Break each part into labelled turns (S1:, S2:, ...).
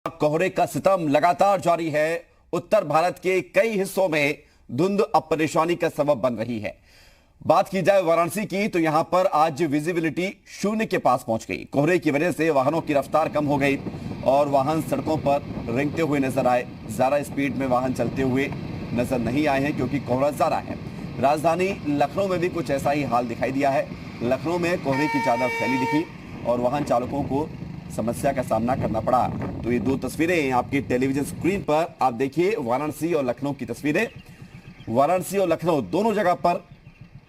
S1: कोहरे का सितम लगातार जारी है। उत्तर भारत के कई हिस्सों में धुंध अब परेशानी का सबब बन रही है। बात की जाए वाराणसी की तो यहां पर आज विजिबिलिटी शून्य के पास पहुंच गई। कोहरे की वजह से वाहनों की रफ्तार कम हो गई और वाहन सड़कों पर रेंगते हुए नजर आए। ज्यादा स्पीड में वाहन चलते हुए नजर नहीं आए हैं क्योंकि कोहरा ज्यादा है। राजधानी लखनऊ में भी कुछ ऐसा ही हाल दिखाई दिया है। लखनऊ में कोहरे की चादर फैली दिखी और वाहन चालकों को समस्या का सामना करना पड़ा। तो ये दो तस्वीरें आपकी टेलीविजन स्क्रीन पर आप देखिए, वाराणसी और लखनऊ की तस्वीरें। वाराणसी और लखनऊ दोनों जगह पर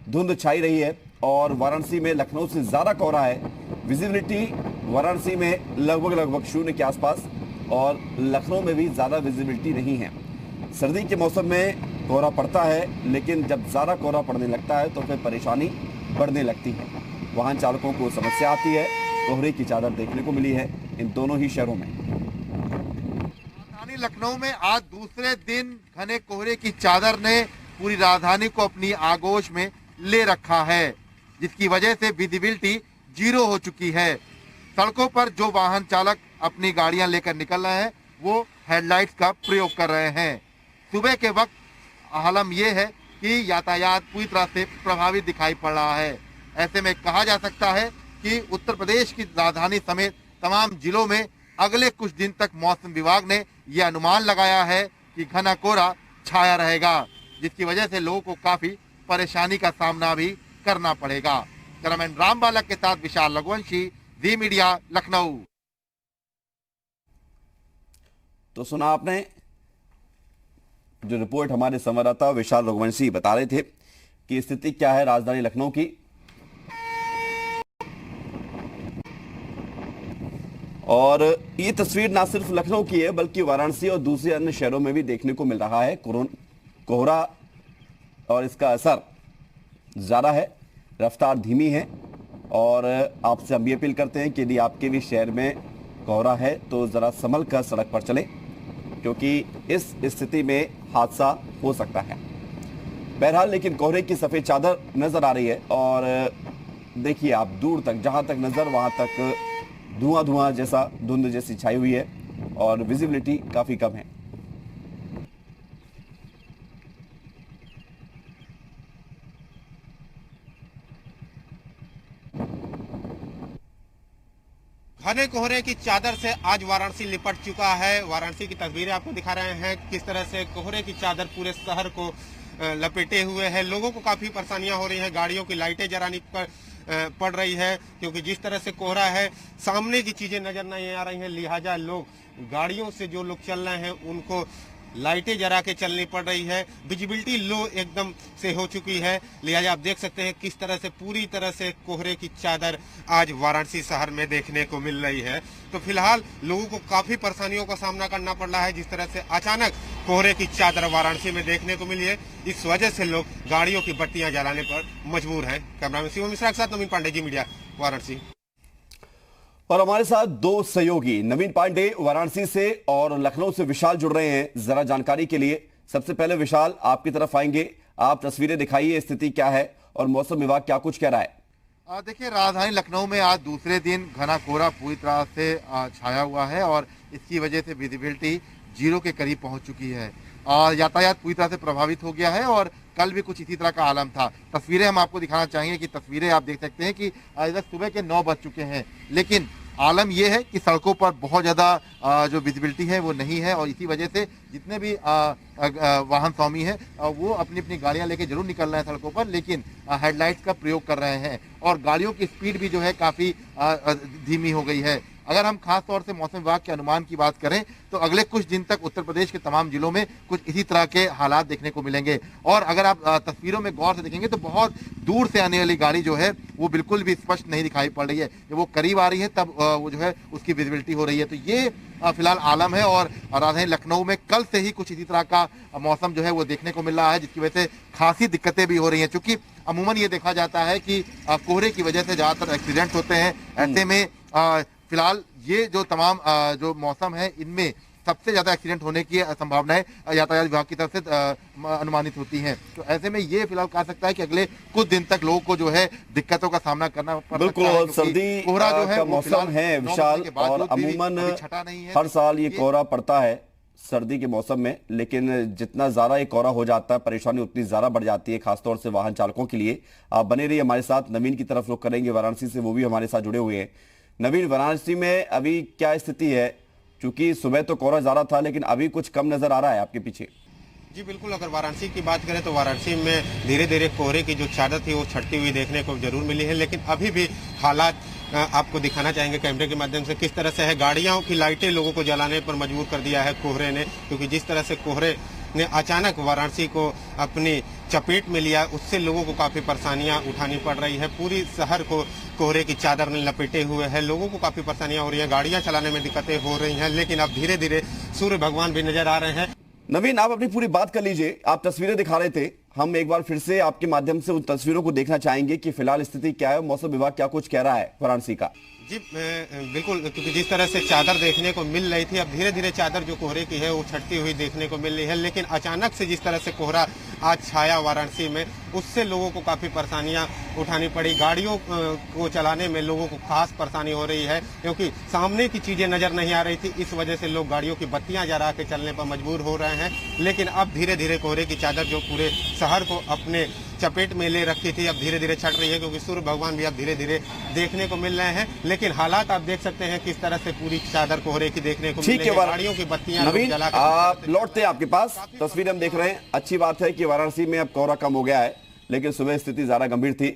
S1: धुंध छाई रही है और वाराणसी में लखनऊ से ज्यादा कोहरा है। विजिबिलिटी वाराणसी में लगभग शून्य के आसपास और लखनऊ में भी ज्यादा विजिबिलिटी नहीं है। सर्दी के मौसम में कोहरा पड़ता है, लेकिन जब ज्यादा कोहरा पड़ने लगता है तो फिर परेशानी बढ़ने लगती है। वाहन चालकों को समस्या आती है। कोहरे की चादर देखने को मिली है इन दोनों ही शहरों में।
S2: राजधानी लखनऊ में आज दूसरे दिन घने कोहरे की चादर ने पूरी राजधानी को अपनी आगोश में ले रखा है, जिसकी वजह से विजिबिलिटी जीरो हो चुकी है। सड़कों पर जो वाहन चालक अपनी गाड़ियां लेकर निकल रहे हैं वो हेडलाइट्स का प्रयोग कर रहे हैं। सुबह के वक्त हालत ये है कि यातायात पूरी तरह से प्रभावित दिखाई पड़ रहा है। ऐसे में कहा जा सकता है कि उत्तर प्रदेश की राजधानी समेत तमाम जिलों में अगले कुछ दिन तक मौसम विभाग ने यह अनुमान लगाया है कि घना कोहरा छाया रहेगा, जिसकी वजह से लोगों को काफी परेशानी का सामना भी करना पड़ेगा। कैमरामैन राम बालक के साथ विशाल रघुवंशी, जी मीडिया, लखनऊ।
S1: तो सुना आपने जो रिपोर्ट हमारे संवाददाता विशाल रघुवंशी बता रहे थे कि स्थिति क्या है राजधानी लखनऊ की। और ये तस्वीर ना सिर्फ लखनऊ की है बल्कि वाराणसी और दूसरे अन्य शहरों में भी देखने को मिल रहा है। कोहरा और इसका असर ज्यादा है, रफ्तार धीमी है। और आपसे हम ये अपील करते हैं कि यदि आपके भी शहर में कोहरा है तो जरा संभल कर सड़क पर चलें, क्योंकि इस स्थिति में हादसा हो सकता है। बहरहाल लेकिन कोहरे की सफेद चादर नजर आ रही है और देखिए आप दूर तक, जहां तक नजर वहां तक धुआं जैसा, धुंध जैसी छाई हुई है और विजिबिलिटी काफी कम है।
S3: घने कोहरे की चादर से आज वाराणसी लिपट चुका है। वाराणसी की तस्वीरें आपको दिखा रहे हैं किस तरह से कोहरे की चादर पूरे शहर को लपेटे हुए है। लोगों को काफी परेशानियां हो रही हैं, गाड़ियों की लाइटें जलानी पड़ रही है क्योंकि जिस तरह से कोहरा है सामने की चीजें नजर नहीं आ रही हैं। लिहाजा लोग गाड़ियों से जो लोग चल रहे हैं उनको लाइटें जरा के चलनी पड़ रही है। विजिबिलिटी लो एकदम से हो चुकी है। लिहाजा आप देख सकते हैं किस तरह से पूरी तरह से कोहरे की चादर आज वाराणसी शहर में देखने को मिल रही है। तो फिलहाल लोगों को काफी परेशानियों का सामना करना पड़ रहा है। जिस तरह से अचानक कोहरे की चादर वाराणसी में देखने को मिली है, इस वजह से लोग गाड़ियों की बत्तियां जलाने पर मजबूर है। कैमरामैन शिवम मिश्रा के साथ नवीन पांडे, जी मीडिया, वाराणसी।
S1: और हमारे साथ दो सहयोगी नवीन पांडे वाराणसी से और लखनऊ से विशाल जुड़ रहे हैं जरा जानकारी के लिए। सबसे पहले विशाल, आपकी तरफ आएंगे, आप तस्वीरें दिखाइए, स्थिति क्या है और मौसम विभाग क्या कुछ कह रहा है।
S2: देखिए, राजधानी लखनऊ में आज दूसरे दिन घना कोहरा पूरी तरह से छाया हुआ है और इसकी वजह से विजिबिलिटी जीरो के करीब पहुंच चुकी है। यातायात पूरी तरह से प्रभावित हो गया है और कल भी कुछ इसी तरह का आलम था। तस्वीरें हम आपको दिखाना चाहेंगे कि तस्वीरें आप देख सकते हैं कि इधर सुबह के 9 बज चुके हैं, लेकिन आलम यह है कि सड़कों पर बहुत ज़्यादा जो विजिबिलिटी है वो नहीं है और इसी वजह से जितने भी वाहन स्वामी हैं वो अपनी अपनी गाड़ियां लेके जरूर निकल रहे हैं सड़कों पर, लेकिन हेडलाइट्स का प्रयोग कर रहे हैं और गाड़ियों की स्पीड भी जो है काफ़ी धीमी हो गई है। अगर हम खास तौर से मौसम विभाग के अनुमान की बात करें तो अगले कुछ दिन तक उत्तर प्रदेश के तमाम जिलों में कुछ इसी तरह के हालात देखने को मिलेंगे। और अगर आप तस्वीरों में गौर से देखेंगे तो बहुत दूर से आने वाली गाड़ी जो है वो बिल्कुल भी स्पष्ट नहीं दिखाई पड़ रही है। जब वो करीब आ रही है तब वो जो है उसकी विजिबिलिटी हो रही है। तो ये फिलहाल आलम है और राजधानी लखनऊ में कल से ही कुछ इसी तरह का मौसम जो है वो देखने को मिल रहा है, जिसकी वजह से खासी दिक्कतें भी हो रही हैं। चूंकि अमूमन ये देखा जाता है कि कोहरे की वजह से ज़्यादातर एक्सीडेंट होते हैं। ऐसे में फिलहाल ये जो तमाम जो मौसम है इनमें सबसे ज्यादा एक्सीडेंट होने की संभावनाएं यातायात विभाग की तरफ से अनुमानित होती हैं। तो ऐसे में ये फिलहाल कहा सकता है कि अगले कुछ दिन तक लोगों को जो है दिक्कतों का सामना करना पड़ सकता है।
S1: बिल्कुल, सर्दी
S2: कोहरा जो है
S1: का
S2: वो
S1: मौसम
S2: फिलहाल
S1: है
S2: 9
S1: विशाल,
S2: बजे के बावजूद
S1: और
S2: भी
S1: अमूमन
S2: अभी छटा नहीं है।
S1: हर साल ये कोहरा पड़ता है सर्दी के मौसम में, लेकिन जितना ज्यादा ये कोहरा हो जाता है परेशानी उतनी ज्यादा बढ़ जाती है, खासतौर से वाहन चालकों के लिए। आप बने रहिए हमारे साथ, नवीन की तरफ रुख करेंगे वाराणसी से, वो भी हमारे साथ जुड़े हुए हैं। नवीन, वाराणसी में अभी क्या स्थिति है? क्योंकि सुबह तो कोहरा ज्यादा था, लेकिन अभी कुछ कम नजर आ रहा है आपके पीछे।
S3: जी बिल्कुल, अगर वाराणसी की बात करें तो वाराणसी में धीरे धीरे कोहरे की जो चादर थी वो छटती हुई देखने को जरूर मिली है, लेकिन अभी भी हालात आपको दिखाना चाहेंगे कैमरे के माध्यम से किस तरह से है। गाड़ियों की लाइटें लोगों को जलाने पर मजबूर कर दिया है कोहरे ने, क्योंकि जिस तरह से कोहरे ने अचानक वाराणसी को अपनी चपेट में लिया, उससे लोगों को काफी परेशानियां उठानी पड़ रही है। पूरी शहर को कोहरे की चादर ने लपेटे हुए है, लोगों को काफी परेशानियां हो रही हैं, गाड़ियां चलाने में दिक्कतें हो रही हैं, लेकिन अब धीरे धीरे सूर्य भगवान भी नजर आ रहे हैं।
S1: नवीन, आप अपनी पूरी बात कर लीजिए। आप तस्वीरें दिखा रहे थे, हम एक बार फिर से आपके माध्यम से उन तस्वीरों को देखना चाहेंगे कि फिलहाल स्थिति क्या है, मौसम विभाग क्या कुछ कह रहा है वाराणसी का।
S3: जी बिल्कुल, क्योंकि जिस तरह से चादर देखने को मिल रही थी, अब धीरे धीरे चादर जो कोहरे की है वो छटती हुई देखने को मिल रही है, लेकिन अचानक से जिस तरह से कोहरा आज छाया वाराणसी में, उससे लोगों को काफी परेशानियां उठानी पड़ी। गाड़ियों को चलाने में लोगों को खास परेशानी हो रही है, क्योंकि सामने की चीजें नजर नहीं आ रही थी, इस वजह से लोग गाड़ियों की बत्तियां जला के चलने पर मजबूर हो रहे हैं। लेकिन अब धीरे धीरे कोहरे की चादर जो पूरे शहर को अपने चपेट में ले रखी थी, अब धीरे धीरे छट रही है, क्योंकि सूर्य भगवान भी अब धीरे धीरे देखने को मिल रहे हैं। लेकिन हालात आप देख सकते हैं किस तरह से पूरी चादर कोहरे की देखने को मिल रही है। गाड़ियों की बत्तियां
S1: नवीन, आप लौटते हैं आपके पास, तस्वीर हम देख रहे हैं। अच्छी बात है कि वाराणसी में अब कोहरा कम हो गया है, लेकिन सुबह स्थिति ज्यादा गंभीर थी।